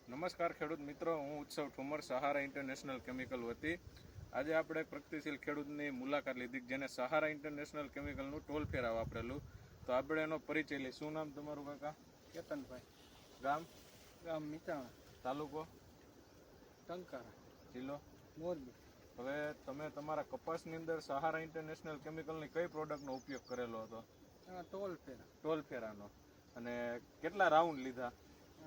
નમસ્કાર ખેડૂત મિત્રો, હું ઉત્સવ ઠુમર સહારા ઇન્ટરનેશનલ કેમિકલ વતી આજે આપણે પ્રગતિશીલ ખેડૂતની મુલાકાત લીધી જેને સહારા ઇન્ટરનેશનલ કેમિકલનું ટોલ ફેરા વાપરેલું. તો આપણે એનો પરિચય લઈએ. શું નામ તમારું કાકા? કેતનભાઈ. ગામ? ગામ મિતાણા. તાલુકો? ટંકારા. જિલ્લો? મોરબી. હવે તમે તમારા કપાસની અંદર સહારા ઇન્ટરનેશનલ કેમિકલની કઈ પ્રોડક્ટનો ઉપયોગ કરેલો હતો? ટોલ ફેરા. ટોલ ફેરાનો. અને કેટલા રાઉન્ડ લીધા?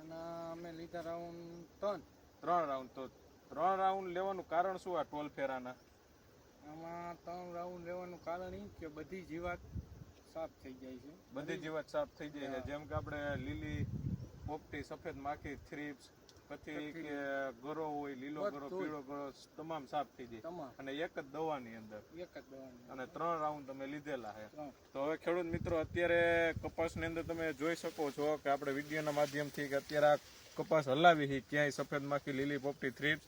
અને અમે લીધા રાઉન્ડ 3. 3 રાઉન્ડ. તો 3 રાઉન્ડ લેવાનું કારણ શું આ ટોલ ફેરાના? આમાં 3 રાઉન્ડ લેવાનું કારણ એ કે બધી જીવાત સાફ થઈ જાય છે. બધી જીવાત સાફ થઈ જાય છે, જેમ કે આપણે લીલી પોપટી, સફેદ માખી, થ્રીપ્સ, પછી કે ગરો હોય, લીલો ગરો, પીળો ગરો, તમામ સાફ થઈ જાય અને એક જ દવાની અંદર. અને 3 રાઉન્ડ તમે લીધેલા છે. તો હવે ખેડૂત મિત્રો, અત્યારે કપાસની અંદર તમે જોઈ શકો છો કે આપણે વિડીયોના માધ્યમથી કે અત્યારે આ કપાસ હલાવી છે, ક્યાંય સફેદ માખી, લીલી પોપટી, થ્રીપ્સ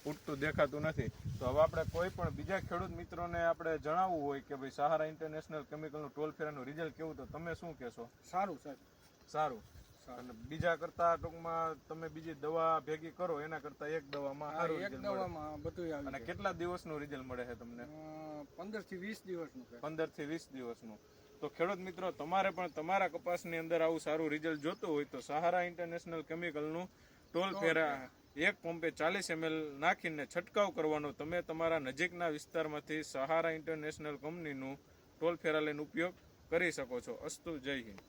ઉઠતું દેખાતું નથી. તો હવે આપણે કોઈ પણ બીજા ખેડૂત મિત્રોને આપણે જણાવવું હોય કે ભાઈ સહારા ઇન્ટરનેશનલ કેમિકલનું ટોલ ફેરાનું રિઝલ્ટ કેવું, તો તમે શું કહેશો? સારું સાહેબ, સારું. અને બીજા કરતા ટૂંકમાં તમે બીજી દવા ભેગી કરો એના કરતા એક દવામાં સારું રિઝલ્ટ મળે. અને કેટલા દિવસનું રિઝલ્ટ મળે છે તમને? 15 થી 20 દિવસનું. 15 થી 20 દિવસનું. તો ખેડૂત મિત્રો, તમારે પણ તમારા કપાસની અંદર આવું સારું રિઝલ્ટ જોતું હોય તો સહારા ઇન્ટરનેશનલ કેમિકલનું ટોલ ફેરા એક પંપે 40 ml નાખીને છંટકાવ કરવાનો. તમે તમારા નજીકના વિસ્તારમાંથી સહારા ઇન્ટરનેશનલ કંપનીનું ટોલ ફેરા લઈને ઉપયોગ કરી શકો છો. અસ્તુ, જય હિન્દ.